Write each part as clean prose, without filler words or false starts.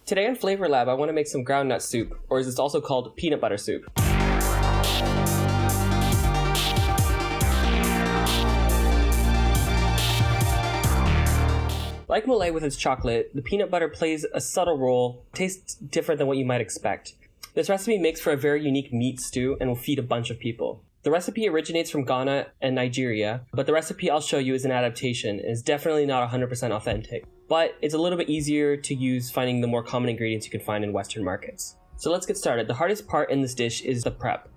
Today on Flavor Lab, I want to make some groundnut soup, or as it's also called, peanut butter soup. Like mole with its chocolate, the peanut butter plays a subtle role, tastes different than what you might expect. This recipe makes for a very unique meat stew and will feed a bunch of people. The recipe originates from Ghana and Nigeria, but the recipe I'll show you is an adaptation and is definitely not 100% authentic. But it's a little bit easier to use finding the more common ingredients you can find in Western markets. So let's get started. The hardest part in this dish is the prep.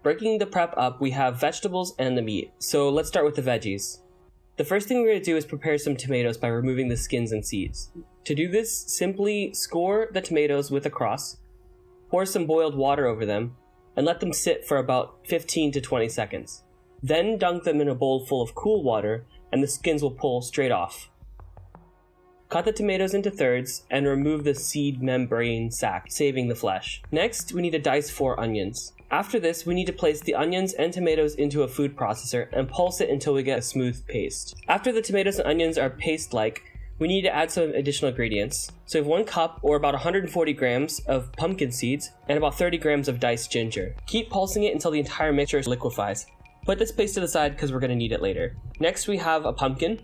Breaking the prep up, we have vegetables and the meat. So let's start with the veggies. The first thing we're going to do is prepare some tomatoes by removing the skins and seeds. To do this, simply score the tomatoes with a cross, pour some boiled water over them, and let them sit for about 15 to 20 seconds. Then dunk them in a bowl full of cool water, and the skins will pull straight off. Cut the tomatoes into thirds and remove the seed membrane sac, saving the flesh. Next, we need to dice 4 onions. After this, we need to place the onions and tomatoes into a food processor and pulse it until we get a smooth paste. After the tomatoes and onions are paste-like, we need to add some additional ingredients. So we have 1 cup, or about 140 grams, of pumpkin seeds and about 30 grams of diced ginger. Keep pulsing it until the entire mixture liquefies. Put this paste to the side because we're going to need it later. Next, we have a pumpkin.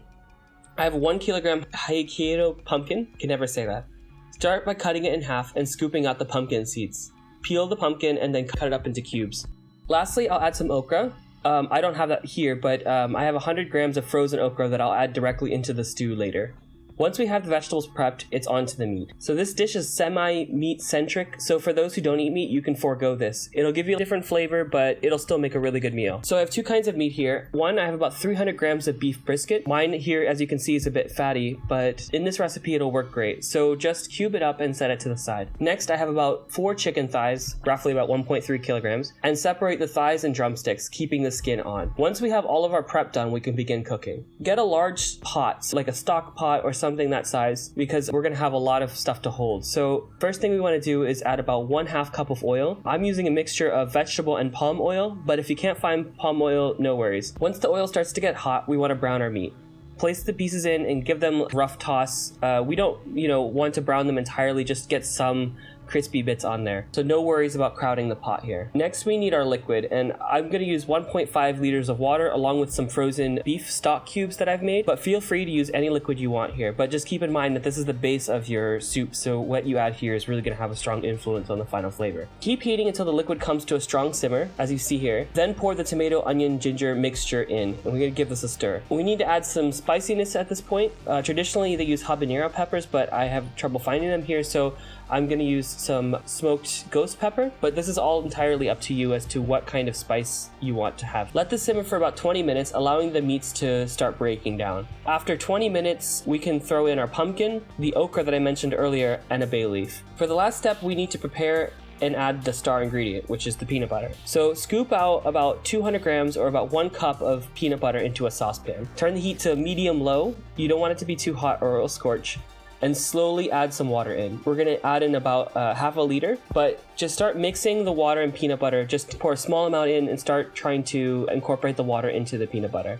I have a 1 kilogram Hokkaido pumpkin, can never say that. Start by cutting it in half and scooping out the pumpkin seeds. Peel the pumpkin and then cut it up into cubes. Lastly, I'll add some okra. I don't have that here, but I have 100 grams of frozen okra that I'll add directly into the stew later. Once we have the vegetables prepped, it's on to the meat. So this dish is semi-meat centric, so for those who don't eat meat, you can forego this. It'll give you a different flavor, but it'll still make a really good meal. So I have 2 kinds of meat here. One, I have about 300 grams of beef brisket. Mine here, as you can see, is a bit fatty, but in this recipe, it'll work great. So just cube it up and set it to the side. Next, I have about 4 chicken thighs, roughly about 1.3 kilograms, and separate the thighs and drumsticks, keeping the skin on. Once we have all of our prep done, we can begin cooking. Get a large pot, so like a stock pot or something that size, because we're going to have a lot of stuff to hold. So first thing we want to do is add about 1/2 cup of oil. I'm using a mixture of vegetable and palm oil, but if you can't find palm oil, no worries. Once the oil starts to get hot, we want to brown our meat. Place the pieces in and give them a rough toss. We don't, want to brown them entirely, just get some crispy bits on there. So no worries about crowding the pot here. Next, we need our liquid, and I'm going to use 1.5 liters of water along with some frozen beef stock cubes that I've made, but feel free to use any liquid you want here. But just keep in mind that this is the base of your soup, so what you add here is really going to have a strong influence on the final flavor. Keep heating until the liquid comes to a strong simmer, as you see here. Then pour the tomato, onion, ginger mixture in, and we're going to give this a stir. We need to add some spiciness at this point. Traditionally, they use habanero peppers, but I have trouble finding them here, so I'm going to use some smoked ghost pepper, but this is all entirely up to you as to what kind of spice you want to have. Let this simmer for about 20 minutes, allowing the meats to start breaking down. After 20 minutes, we can throw in our pumpkin, the okra that I mentioned earlier, and a bay leaf. For the last step, we need to prepare and add the star ingredient, which is the peanut butter. So scoop out about 200 grams or about 1 cup of peanut butter into a saucepan. Turn the heat to medium-low. You don't want it to be too hot or it'll scorch. And slowly add some water in. We're gonna add in about 1/2 liter, but just start mixing the water and peanut butter. Just pour a small amount in and start trying to incorporate the water into the peanut butter.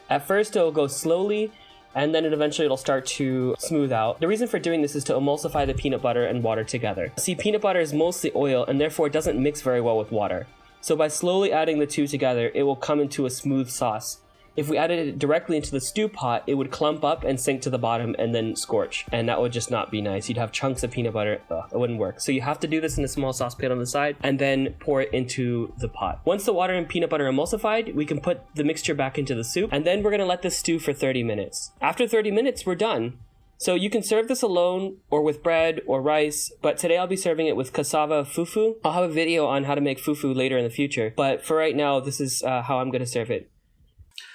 At first, it'll go slowly, and then eventually it'll start to smooth out. The reason for doing this is to emulsify the peanut butter and water together. See, peanut butter is mostly oil, and therefore it doesn't mix very well with water. So by slowly adding the two together, it will come into a smooth sauce. If we added it directly into the stew pot, it would clump up and sink to the bottom and then scorch. And that would just not be nice. You'd have chunks of peanut butter. It wouldn't work. So you have to do this in a small saucepan on the side and then pour it into the pot. Once the water and peanut butter are emulsified, we can put the mixture back into the soup. And then we're going to let this stew for 30 minutes. After 30 minutes, we're done. So you can serve this alone or with bread or rice, but today I'll be serving it with cassava fufu. I'll have a video on how to make fufu later in the future. But for right now, this is how I'm going to serve it.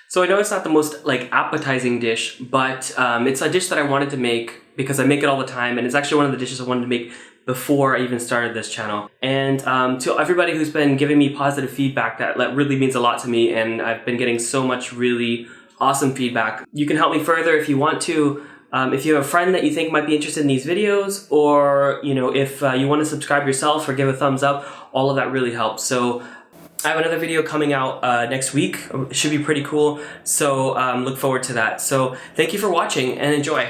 So I know it's not the most appetizing dish, but it's a dish that I wanted to make because I make it all the time, and it's actually one of the dishes I wanted to make before I even started this channel. And to everybody who's been giving me positive feedback, that really means a lot to me, and I've been getting so much really awesome feedback. You can help me further if you want to. If you have a friend that you think might be interested in these videos, or if you want to subscribe yourself or give a thumbs up, all of that really helps. So I have another video coming out next week. It should be pretty cool, so look forward to that. So thank you for watching and enjoy.